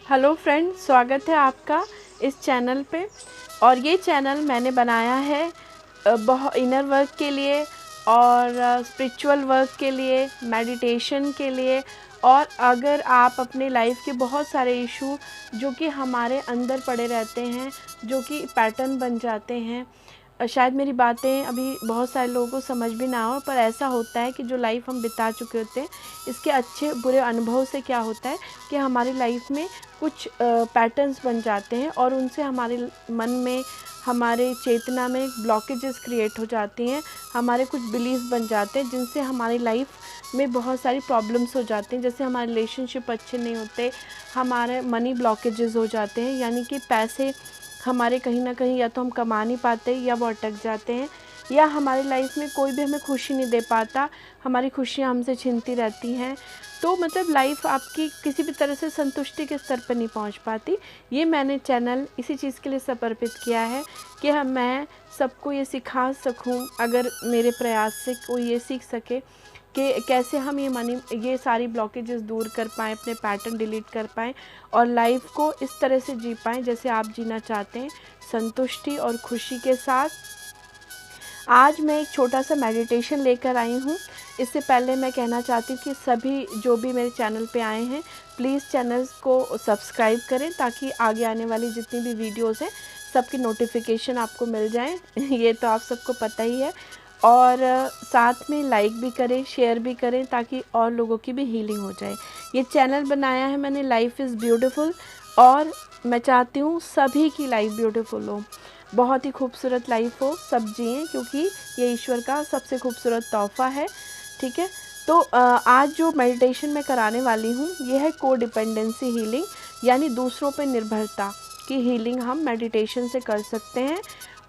Hello friends, स्वागत है आपका इस चैनल पे। और ये चैनल मैंने बनाया है बहुत इनर वर्क के लिए और स्पिरिचुअल वर्क के लिए, मेडिटेशन के लिए। और अगर आप अपने लाइफ के बहुत सारे इशू जो कि हमारे अंदर पड़े रहते हैं, जो कि पैटर्न बन जाते हैं, शायद मेरी बातें अभी बहुत सारे लोगों को समझ भी ना हो, पर ऐसा होता है कि जो लाइफ हम बिता चुके होते हैं, इसके अच्छे बुरे अनुभव से क्या होता है कि हमारी लाइफ में कुछ पैटर्न्स बन जाते हैं और उनसे हमारे मन में, हमारे चेतना में ब्लॉकेजेस क्रिएट हो जाती हैं। हमारे कुछ बिलीव्स बन जाते हैं जिनसे हमारी लाइफ में बहुत सारी प्रॉब्लम्स हो जाती हैं। जैसे हमारे रिलेशनशिप अच्छे नहीं होते, हमारे मनी ब्लॉकेजेस हो जाते हैं, यानी कि पैसे हमारे कहीं ना कहीं या तो हम कमा नहीं पाते या वो अटक जाते हैं, या हमारी लाइफ में कोई भी हमें खुशी नहीं दे पाता, हमारी खुशियाँ हमसे छीनती रहती हैं। तो मतलब लाइफ आपकी किसी भी तरह से संतुष्टि के स्तर पर नहीं पहुंच पाती। ये मैंने चैनल इसी चीज़ के लिए समर्पित किया है कि मैं सबको ये सिखा सकूं, अगर मेरे प्रयास से कोई ये सीख सके कि कैसे हम ये सारी ब्लॉकेजेस दूर कर पाएँ, अपने पैटर्न डिलीट कर पाएँ और लाइफ को इस तरह से जी पाएँ जैसे आप जीना चाहते हैं, संतुष्टि और खुशी के साथ। आज मैं एक छोटा सा मेडिटेशन लेकर आई हूँ। इससे पहले मैं कहना चाहती हूँ कि सभी जो भी मेरे चैनल पे आए हैं, प्लीज़ चैनल को सब्सक्राइब करें ताकि आगे आने वाली जितनी भी वीडियोस हैं सबकी नोटिफिकेशन आपको मिल जाए। ये तो आप सबको पता ही है। और साथ में लाइक भी करें, शेयर भी करें ताकि और लोगों की भी हीलिंग हो जाए। ये चैनल बनाया है मैंने लाइफ इज़ ब्यूटीफुल, और मैं चाहती हूँ सभी की लाइफ ब्यूटीफुल हो, बहुत ही खूबसूरत लाइफ हो, सब जिएँ, क्योंकि ये ईश्वर का सबसे खूबसूरत तोहफ़ा है। ठीक है, तो आज जो मेडिटेशन मैं कराने वाली हूँ ये है को डिपेंडेंसी हीलिंग, यानी दूसरों पर निर्भरता की हीलिंग हम मेडिटेशन से कर सकते हैं।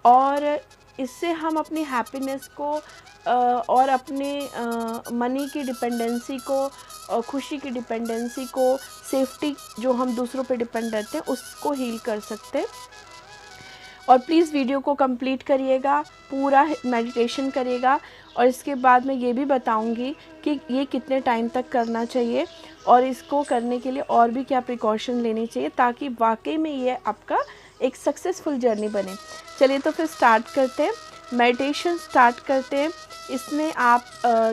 और इससे हम अपनी हैप्पीनेस को और अपने मनी की डिपेंडेंसी को, खुशी की डिपेंडेंसी को, सेफ्टी जो हम दूसरों पे डिपेंड रहते हैं उसको हील कर सकते हैं। और प्लीज़ वीडियो को कंप्लीट करिएगा, पूरा मेडिटेशन करिएगा। और इसके बाद मैं ये भी बताऊंगी कि ये कितने टाइम तक करना चाहिए और इसको करने के लिए और भी क्या प्रिकॉशन लेनी चाहिए ताकि वाकई में ये आपका एक सक्सेसफुल जर्नी बने। चलिए तो फिर स्टार्ट करते हैं, मेडिटेशन स्टार्ट करते हैं। इसमें आप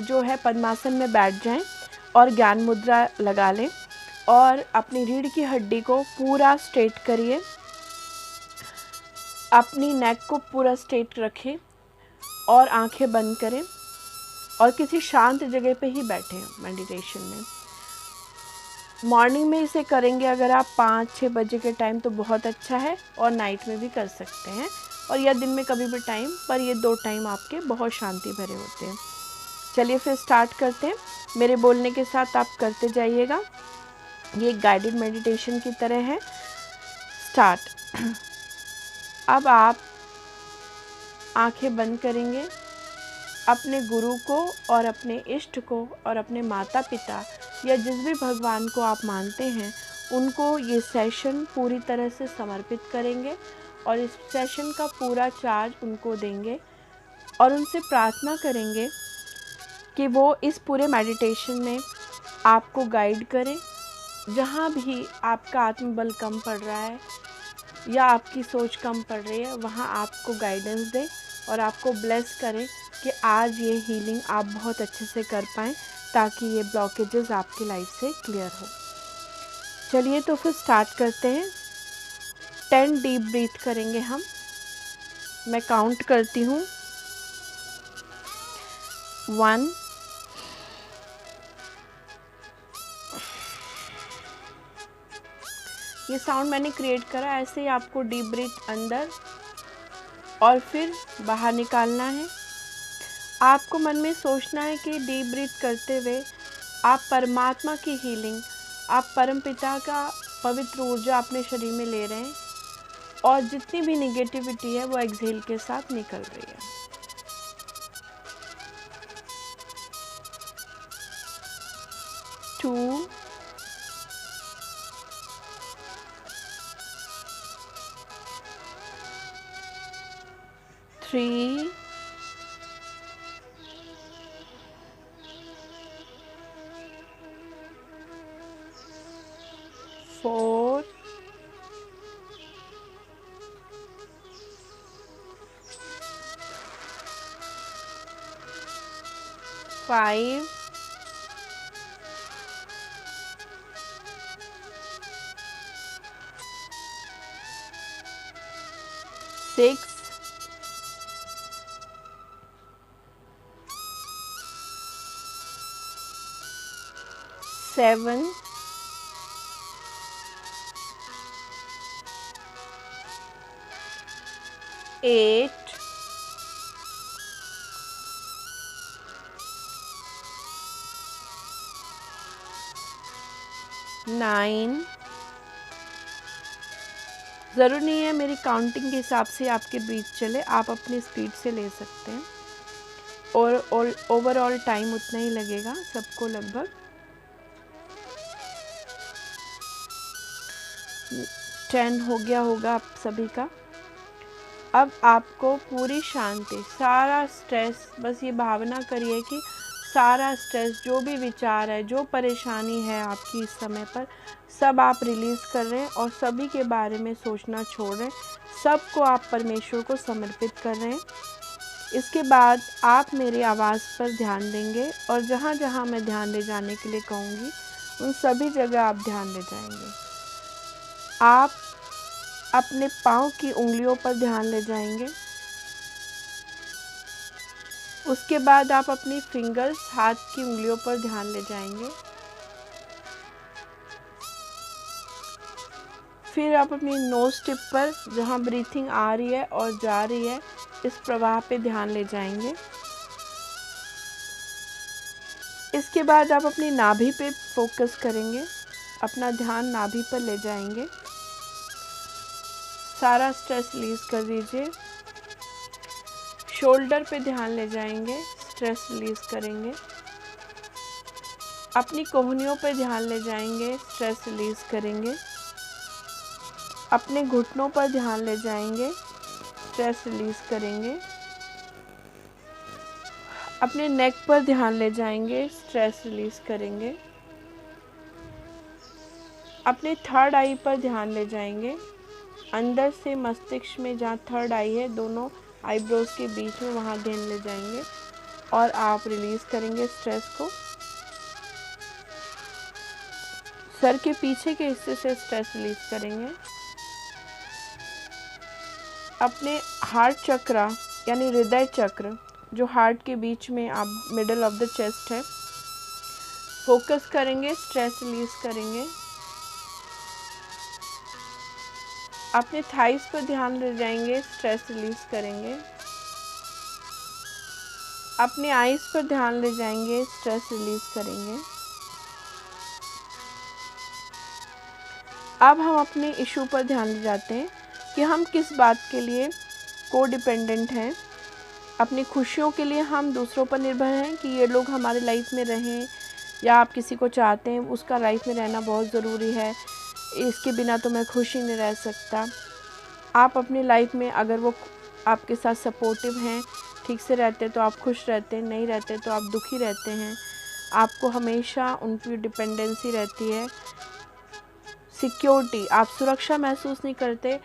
जो है पद्मासन में बैठ जाएं और ज्ञान मुद्रा लगा लें और अपनी रीढ़ की हड्डी को पूरा स्ट्रेट करिए, अपनी नेक को पूरा स्ट्रेट रखें और आंखें बंद करें और किसी शांत जगह पे ही बैठें मेडिटेशन में। मॉर्निंग में इसे करेंगे अगर आप 5-6 बजे के टाइम तो बहुत अच्छा है, और नाइट में भी कर सकते हैं, और या दिन में कभी भी टाइम, पर ये 2 टाइम आपके बहुत शांति भरे होते हैं। चलिए फिर स्टार्ट करते हैं, मेरे बोलने के साथ आप करते जाइएगा। ये एक गाइडेड मेडिटेशन की तरह है। स्टार्ट। अब आप आंखें बंद करेंगे, अपने गुरु को और अपने इष्ट को और अपने माता पिता या जिस भी भगवान को आप मानते हैं उनको ये सेशन पूरी तरह से समर्पित करेंगे और इस सेशन का पूरा चार्ज उनको देंगे और उनसे प्रार्थना करेंगे कि वो इस पूरे मेडिटेशन में आपको गाइड करें। जहाँ भी आपका आत्मबल कम पड़ रहा है या आपकी सोच कम पड़ रही है, वहाँ आपको गाइडेंस दें और आपको ब्लेस करें कि आज ये हीलिंग आप बहुत अच्छे से कर पाएँ ताकि ये ब्लॉकेजेस आपकी लाइफ से क्लियर हो। चलिए तो फिर स्टार्ट करते हैं। 10 डीप ब्रीथ करेंगे हम। मैं काउंट करती हूँ। 1, ये साउंड मैंने क्रिएट करा, ऐसे ही आपको डीप ब्रीथ अंदर और फिर बाहर निकालना है। आपको मन में सोचना है कि डीप ब्रीथ करते हुए आप परमात्मा की हीलिंग, आप परमपिता का पवित्र ऊर्जा अपने शरीर में ले रहे हैं और जितनी भी निगेटिविटी है वो एक्सहेल के साथ निकल रही है। 2, 3, 4, 5, 6, 7, 8, 9। ज़रूर नहीं है मेरी काउंटिंग के हिसाब से आपके बीच चले, आप अपनी स्पीड से ले सकते हैं और ओवरऑल टाइम उतना ही लगेगा सबको लगभग। 10 हो गया होगा आप सभी का। अब आपको पूरी शांति, सारा स्ट्रेस, बस ये भावना करिए कि सारा स्ट्रेस, जो भी विचार है, जो परेशानी है आपकी इस समय पर, सब आप रिलीज़ कर रहे हैं और सभी के बारे में सोचना छोड़ रहे हैं। सबको आप परमेश्वर को समर्पित कर रहे हैं। इसके बाद आप मेरी आवाज़ पर ध्यान देंगे और जहाँ जहाँ मैं ध्यान ले जाने के लिए कहूँगी उन सभी जगह आप ध्यान ले जाएंगे। आप अपने पाँव की उंगलियों पर ध्यान ले जाएंगे। उसके बाद आप अपनी फिंगर्स, हाथ की उंगलियों पर ध्यान ले जाएंगे। फिर आप अपनी नोज टिप पर, जहाँ ब्रीथिंग आ रही है और जा रही है, इस प्रवाह पे ध्यान ले जाएंगे। इसके बाद आप अपनी नाभि पे फोकस करेंगे, अपना ध्यान नाभि पर ले जाएंगे। सारा स्ट्रेस रिलीज कर दीजिए। शोल्डर पे ध्यान ले जाएंगे, स्ट्रेस रिलीज करेंगे। अपनी कोहनियों पे ध्यान ले जाएंगे, स्ट्रेस रिलीज करेंगे। अपने घुटनों पर ध्यान ले जाएंगे, स्ट्रेस रिलीज करेंगे। अपने नेक पर ध्यान ले जाएंगे, स्ट्रेस रिलीज करेंगे। अपने थर्ड आई पर ध्यान ले जाएंगे, अंदर से मस्तिष्क में जहाँ थर्ड आई है, दोनों आईब्रोज के बीच में, वहाँ ध्यान ले जाएंगे और आप रिलीज करेंगे स्ट्रेस को। सर के पीछे के हिस्से से स्ट्रेस रिलीज करेंगे। अपने हार्ट चक्र यानी हृदय चक्र, जो हार्ट के बीच में आप मिडल ऑफ द चेस्ट है, फोकस करेंगे, स्ट्रेस रिलीज करेंगे। अपने थाइस पर ध्यान ले जाएंगे, स्ट्रेस रिलीज करेंगे। अपने आईज पर ध्यान ले जाएंगे, स्ट्रेस रिलीज करेंगे। अब हम अपने इशू पर ध्यान ले जाते हैं कि हम किस बात के लिए को डिपेंडेंट हैं। अपनी खुशियों के लिए हम दूसरों पर निर्भर हैं कि ये लोग हमारे लाइफ में रहें, या आप किसी को चाहते हैं उसका लाइफ में रहना बहुत ज़रूरी है, इसके बिना तो मैं खुश ही नहीं रह सकता। आप अपनी लाइफ में अगर वो आपके साथ सपोर्टिव हैं, ठीक से रहते तो आप खुश रहते हैं, नहीं रहते तो आप दुखी रहते हैं। आपको हमेशा उन पर डिपेंडेंसी रहती है। सिक्योरिटी, आप सुरक्षा महसूस नहीं करते,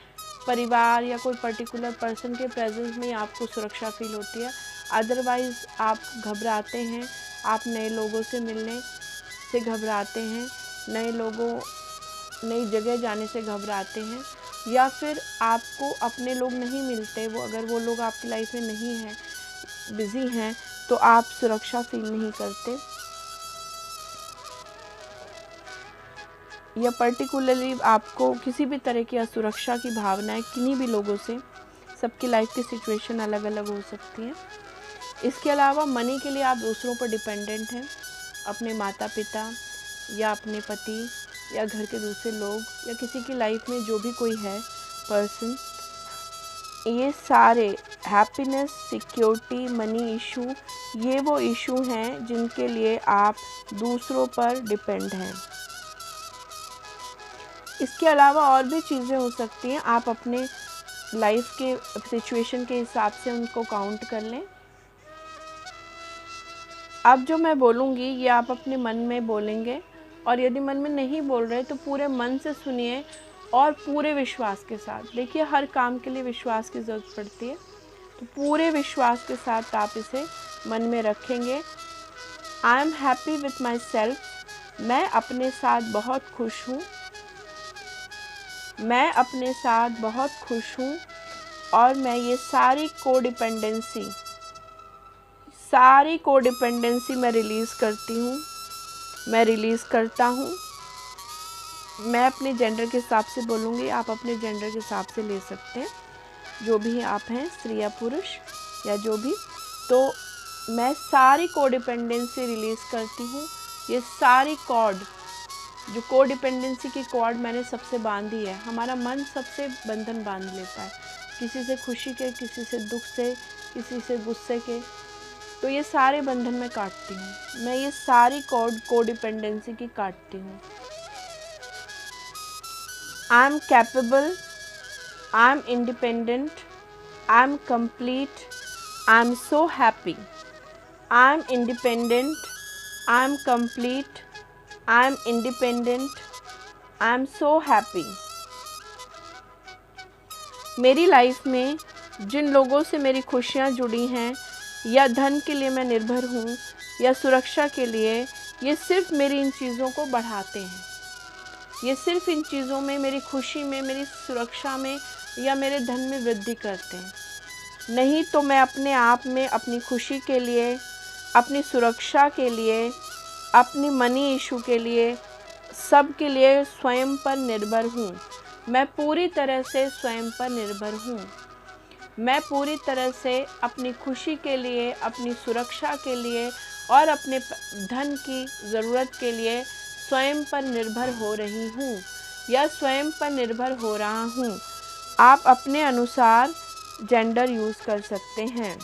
परिवार या कोई पर्टिकुलर पर्सन के प्रेजेंस में आपको सुरक्षा फील होती है। अदरवाइज़ आप घबराते हैं, आप नए लोगों से मिलने से घबराते हैं, नई जगह जाने से घबराते हैं, या फिर आपको अपने लोग नहीं मिलते, अगर वो लोग आपकी लाइफ में नहीं हैं, बिज़ी हैं, तो आप सुरक्षा फील नहीं करते। या पर्टिकुलरली आपको किसी भी तरह की असुरक्षा की भावना है किन्हीं भी लोगों से। सबकी लाइफ की सिचुएशन अलग अलग हो सकती है। इसके अलावा मनी के लिए आप दूसरों पर डिपेंडेंट हैं, अपने माता पिता या अपने पति या घर के दूसरे लोग या किसी की लाइफ में जो भी कोई है पर्सन। ये सारे हैप्पीनेस, सिक्योरिटी, मनी इशू, ये वो इशू हैं जिनके लिए आप दूसरों पर डिपेंड हैं। इसके अलावा और भी चीज़ें हो सकती हैं, आप अपने लाइफ के सिचुएशन के हिसाब से उनको काउंट कर लें। अब जो मैं बोलूँगी ये आप अपने मन में बोलेंगे, और यदि मन में नहीं बोल रहे तो पूरे मन से सुनिए और पूरे विश्वास के साथ। देखिए, हर काम के लिए विश्वास की ज़रूरत पड़ती है, तो पूरे विश्वास के साथ आप इसे मन में रखेंगे I am happy with my self, मैं अपने साथ बहुत खुश हूँ। मैं अपने साथ बहुत खुश हूँ और मैं ये सारी कोडिपेंडेंसी मैं रिलीज़ करती हूँ, मैं रिलीज़ करता हूँ। मैं अपने जेंडर के हिसाब से बोलूँगी, आप अपने जेंडर के हिसाब से ले सकते हैं, जो भी आप हैं, स्त्री या पुरुष या जो भी। तो मैं सारी कोडिपेंडेंसी रिलीज़ करती हूँ। ये सारी जो कोडिपेंडेंसी की कॉर्ड मैंने सबसे बांधी है, हमारा मन सबसे बंधन बांध लेता है, किसी से खुशी के, किसी से दुख से, किसी से गुस्से के। तो ये सारे बंधन मैं काटती हूँ, मैं ये सारी कोडिपेंडेंसी की काटती हूँ। I am capable, I am independent, I am complete, I am so happy. I am independent, I am complete, I am independent, I am so happy. मेरी लाइफ में जिन लोगों से मेरी खुशियाँ जुड़ी हैं, या धन के लिए मैं निर्भर हूँ, या सुरक्षा के लिए, ये सिर्फ मेरी इन चीज़ों को बढ़ाते हैं। ये सिर्फ इन चीज़ों में, मेरी खुशी में, मेरी सुरक्षा में या मेरे धन में वृद्धि करते हैं। नहीं तो मैं अपने आप में अपनी खुशी के लिए, अपनी सुरक्षा के लिए, अपनी मनी इशू के लिए, सब के लिए स्वयं पर निर्भर हूँ। मैं पूरी तरह से स्वयं पर निर्भर हूँ। मैं पूरी तरह से अपनी खुशी के लिए, अपनी सुरक्षा के लिए और अपने धन की ज़रूरत के लिए स्वयं पर निर्भर हो रही हूँ या स्वयं पर निर्भर हो रहा हूँ। आप अपने अनुसार जेंडर यूज़ कर सकते हैं।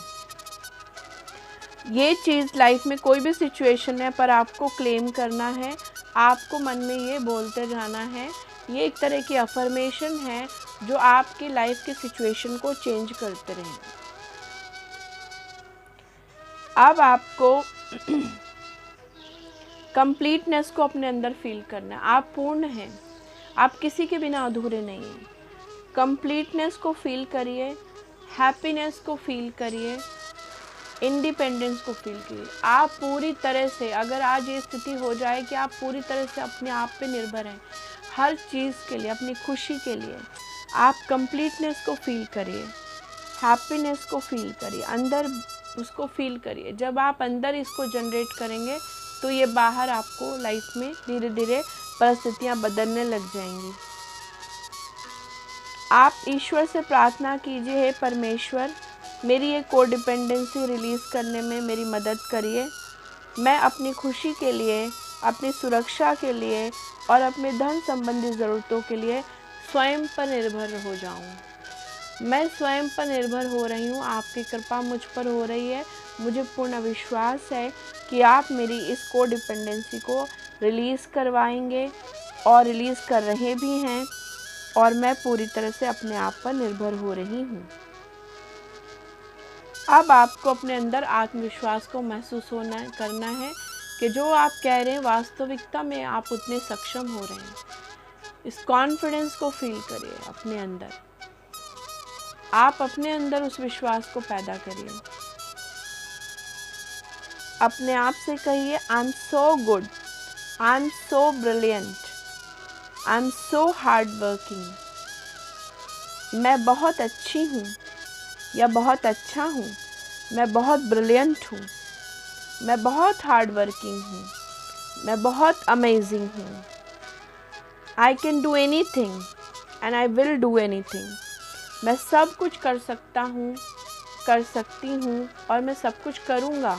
ये चीज़ लाइफ में कोई भी सिचुएशन है पर आपको क्लेम करना है, आपको मन में ये बोलते जाना है। ये एक तरह की अफर्मेशन है जो आपकी लाइफ की सिचुएशन को चेंज करते रहें। अब आपको कंप्लीटनेस को अपने अंदर फील करना है। आप पूर्ण हैं, आप किसी के बिना अधूरे नहीं हैं। कंप्लीटनेस को फील करिए, हैप्पीनेस को फील करिए, इंडिपेंडेंस को फील करिए। आप पूरी तरह से, अगर आज ये स्थिति हो जाए कि आप पूरी तरह से अपने आप पे निर्भर हैं, हर चीज़ के लिए, अपनी खुशी के लिए, आप कंप्लीटनेस को फील करिए, हैप्पीनेस को फील करिए, अंदर उसको फील करिए। जब आप अंदर इसको जनरेट करेंगे तो ये बाहर आपको लाइफ में धीरे धीरे परिस्थितियाँ बदलने लग जाएंगी। आप ईश्वर से प्रार्थना कीजिए, हे परमेश्वर, मेरी ये कोडिपेंडेंसी रिलीज़ करने में मेरी मदद करिए। मैं अपनी खुशी के लिए, अपनी सुरक्षा के लिए और अपने धन संबंधी ज़रूरतों के लिए स्वयं पर निर्भर हो जाऊं। मैं स्वयं पर निर्भर हो रही हूँ, आपकी कृपा मुझ पर हो रही है। मुझे पूर्ण विश्वास है कि आप मेरी इस कोडिपेंडेंसी को रिलीज़ करवाएंगे और रिलीज़ कर रहे भी हैं और मैं पूरी तरह से अपने आप पर निर्भर हो रही हूँ। अब आपको अपने अंदर आत्मविश्वास को महसूस करना है कि जो आप कह रहे हैं वास्तविकता में आप उतने सक्षम हो रहे हैं। इस कॉन्फिडेंस को फील करिए अपने अंदर। आप अपने अंदर उस विश्वास को पैदा करिए। अपने आप से कहिए, I am so good, I am so brilliant, I am so hard working. मैं बहुत अच्छी हूँ या बहुत अच्छा हूँ, मैं बहुत ब्रिलियंट हूँ, मैं बहुत हार्ड वर्किंग हूँ, मैं बहुत अमेजिंग हूँ। I can do anything and I will do anything. मैं सब कुछ कर सकता हूँ, कर सकती हूँ और मैं सब कुछ करूँगा,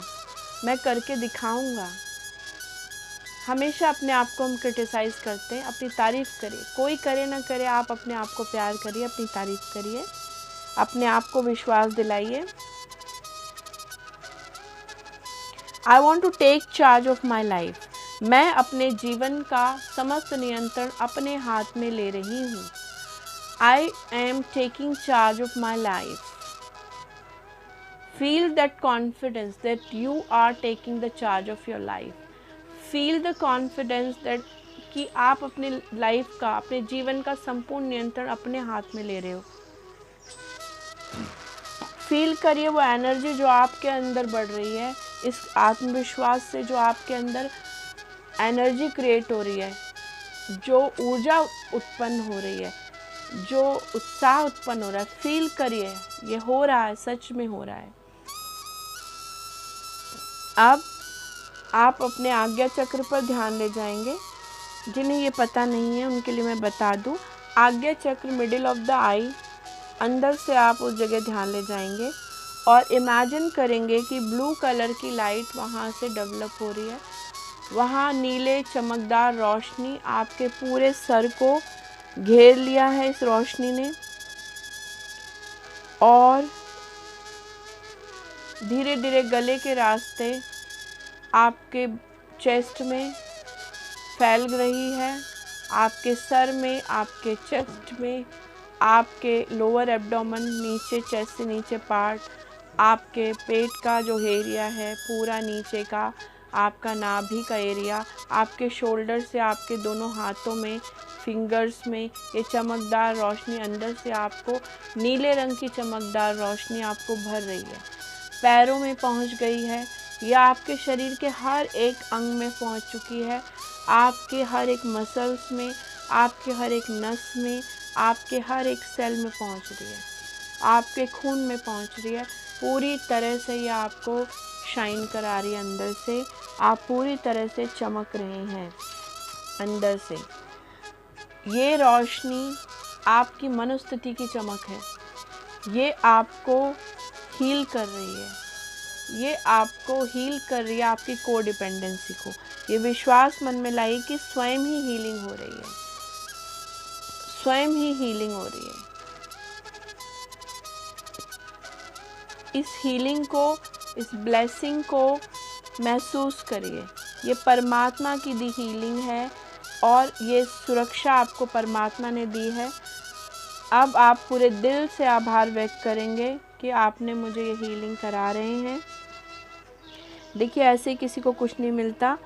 मैं करके दिखाऊँगा। हमेशा अपने आप को हम क्रिटिसाइज़ करते हैं, अपनी तारीफ़ करिए। कोई करे ना करे, आप अपने आप को प्यार करिए, अपनी तारीफ़ करिए, अपने आप को विश्वास दिलाइए। I want to take charge of my life. मैं अपने जीवन का समस्त नियंत्रण अपने हाथ में ले रही हूँ। I am taking charge of my life. Feel that confidence that you are taking the charge of your life. Feel the confidence that कि आप अपने लाइफ का, अपने जीवन का संपूर्ण नियंत्रण अपने हाथ में ले रहे हो। फील करिए वो एनर्जी जो आपके अंदर बढ़ रही है, इस आत्मविश्वास से जो आपके अंदर एनर्जी क्रिएट हो रही है, जो ऊर्जा उत्पन्न हो रही है, जो उत्साह उत्पन्न हो रहा है, फील करिए ये हो रहा है, सच में हो रहा है। अब आप अपने आज्ञा चक्र पर ध्यान ले जाएंगे। जिन्हें ये पता नहीं है उनके लिए मैं बता दूं, आज्ञा चक्र मिडिल ऑफ द आई, अंदर से आप उस जगह ध्यान ले जाएंगे और इमेजिन करेंगे कि ब्लू कलर की लाइट वहाँ से डेवलप हो रही है। वहाँ नीले चमकदार रोशनी आपके पूरे सर को घेर लिया है इस रोशनी ने, और धीरे धीरे गले के रास्ते आपके चेस्ट में फैल रही है, आपके सर में, आपके चेस्ट में, आपके लोअर एब्डोमेन, नीचे चेस्ट से नीचे पार्ट, आपके पेट का जो एरिया है पूरा नीचे का, आपका नाभि का एरिया, आपके शोल्डर से आपके दोनों हाथों में, फिंगर्स में ये चमकदार रोशनी अंदर से आपको, नीले रंग की चमकदार रोशनी आपको भर रही है। पैरों में पहुंच गई है, यह आपके शरीर के हर एक अंग में पहुंच चुकी है, आपके हर एक मसल्स में, आपके हर एक नस में, आपके हर एक सेल में पहुंच रही है, आपके खून में पहुंच रही है। पूरी तरह से ये आपको शाइन करा रही है अंदर से, आप पूरी तरह से चमक रहे हैं अंदर से। ये रोशनी आपकी मनोस्थिति की चमक है, ये आपको हील कर रही है, ये आपको हील कर रही है, आपकी कोडिपेंडेंसी को। ये विश्वास मन में लाइए कि स्वयं ही हीलिंग हो रही है, स्वयं ही हीलिंग हो रही है। इस हीलिंग को, इस ब्लेसिंग को महसूस करिए। ये परमात्मा की दी हीलिंग है और ये सुरक्षा आपको परमात्मा ने दी है। अब आप पूरे दिल से आभार व्यक्त करेंगे कि आपने मुझे ये हीलिंग करा रहे हैं। देखिए, ऐसे किसी को कुछ नहीं मिलता,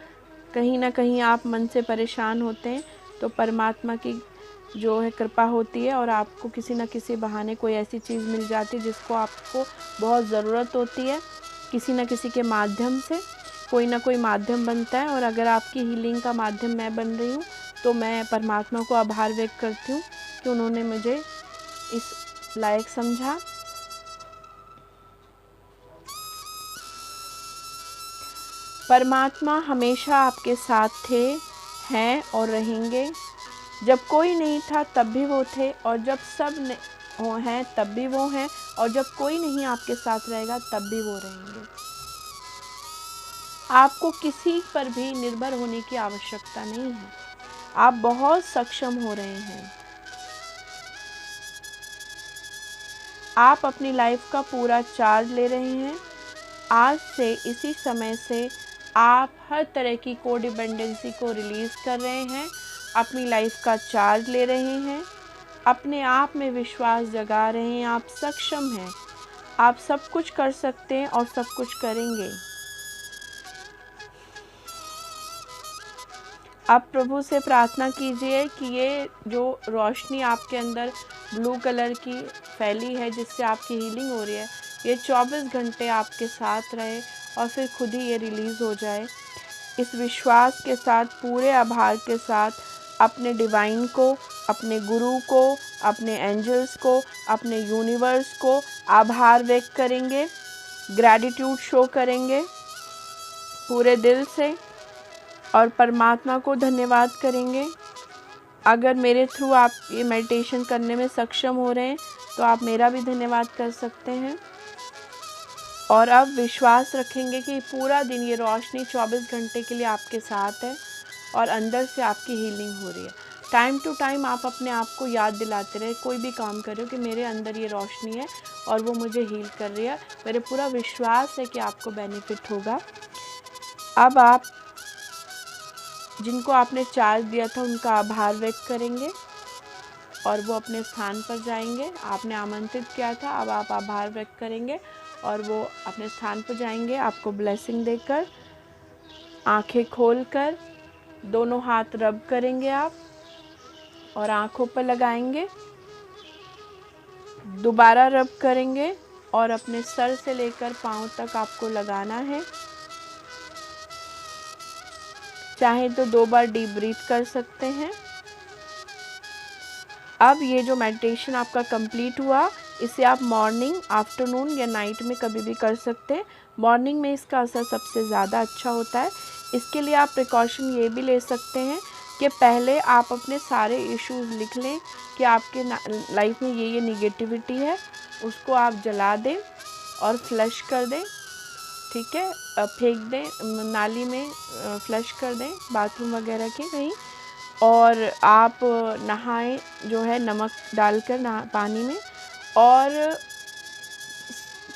कहीं ना कहीं आप मन से परेशान होते हैं तो परमात्मा की जो है कृपा होती है और आपको किसी न किसी बहाने कोई ऐसी चीज़ मिल जाती है जिसको आपको बहुत ज़रूरत होती है। किसी न किसी के माध्यम से कोई ना कोई माध्यम बनता है, और अगर आपकी हीलिंग का माध्यम मैं बन रही हूँ तो मैं परमात्मा को आभार व्यक्त करती हूँ कि उन्होंने मुझे इस लायक समझा। परमात्मा हमेशा आपके साथ थे, हैं और रहेंगे। जब कोई नहीं था तब भी वो थे, और जब सब हैं तब भी वो हैं, और जब कोई नहीं आपके साथ रहेगा तब भी वो रहेंगे। आपको किसी पर भी निर्भर होने की आवश्यकता नहीं है, आप बहुत सक्षम हो रहे हैं। आप अपनी लाइफ का पूरा चार्ज ले रहे हैं। आज से, इसी समय से आप हर तरह की कोडिपेंडेंसी को रिलीज़ कर रहे हैं, अपनी लाइफ का चार्ज ले रहे हैं, अपने आप में विश्वास जगा रहे हैं। आप सक्षम हैं, आप सब कुछ कर सकते हैं और सब कुछ करेंगे। आप प्रभु से प्रार्थना कीजिए कि ये जो रोशनी आपके अंदर ब्लू कलर की फैली है जिससे आपकी हीलिंग हो रही है, ये 24 घंटे आपके साथ रहे और फिर खुद ही ये रिलीज़ हो जाए। इस विश्वास के साथ, पूरे आभार के साथ अपने डिवाइन को, अपने गुरु को, अपने एंजल्स को, अपने यूनिवर्स को आभार व्यक्त करेंगे, ग्रैटिट्यूड शो करेंगे पूरे दिल से, और परमात्मा को धन्यवाद करेंगे। अगर मेरे थ्रू आप ये मेडिटेशन करने में सक्षम हो रहे हैं तो आप मेरा भी धन्यवाद कर सकते हैं। और अब विश्वास रखेंगे कि पूरा दिन ये रोशनी 24 घंटे के लिए आपके साथ है और अंदर से आपकी हीलिंग हो रही है। टाइम टू टाइम आप अपने आप को याद दिलाते रहे, कोई भी काम कर रहे हो, कि मेरे अंदर ये रोशनी है और वो मुझे हील कर रही है। मेरे पूरा विश्वास है कि आपको बेनिफिट होगा। अब आप जिनको आपने चार्ज दिया था उनका आभार व्यक्त करेंगे और वो अपने स्थान पर जाएंगे। आपने आमंत्रित किया था, अब आप आभार व्यक्त करेंगे और वो अपने स्थान पर जाएंगे आपको ब्लेसिंग देकर। आंखें खोलकर दोनों हाथ रब करेंगे आप और आंखों पर लगाएंगे, दोबारा रब करेंगे और अपने सर से लेकर पाँव तक आपको लगाना है। चाहें तो 2 बार डीप ब्रीथ कर सकते हैं। अब ये जो मेडिटेशन आपका कंप्लीट हुआ, इसे आप मॉर्निंग, आफ्टरनून या नाइट में कभी भी कर सकते हैं। मॉर्निंग में इसका असर सबसे ज़्यादा अच्छा होता है। इसके लिए आप प्रिकॉशन ये भी ले सकते हैं कि पहले आप अपने सारे इश्यूज़ लिख लें कि आपके लाइफ में ये निगेटिविटी है, उसको आप जला दें और फ्लश कर दें, ठीक है, फेंक दें नाली में, फ्लश कर दें बाथरूम वगैरह के कहीं, और आप नहाएं जो है नमक डालकर पानी में, और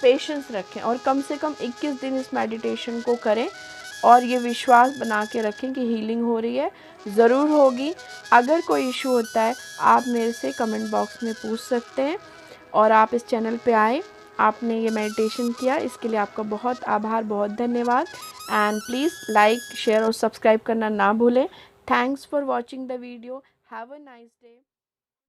पेशेंस रखें और कम से कम 21 दिन इस मेडिटेशन को करें और ये विश्वास बना के रखें कि हीलिंग हो रही है, ज़रूर होगी। अगर कोई इशू होता है आप मेरे से कमेंट बॉक्स में पूछ सकते हैं। और आप इस चैनल पे आए, आपने ये मेडिटेशन किया, इसके लिए आपका बहुत आभार, बहुत धन्यवाद। एंड प्लीज़ लाइक, शेयर और सब्सक्राइब करना ना भूलें। Thanks for watching the video. Have a nice day.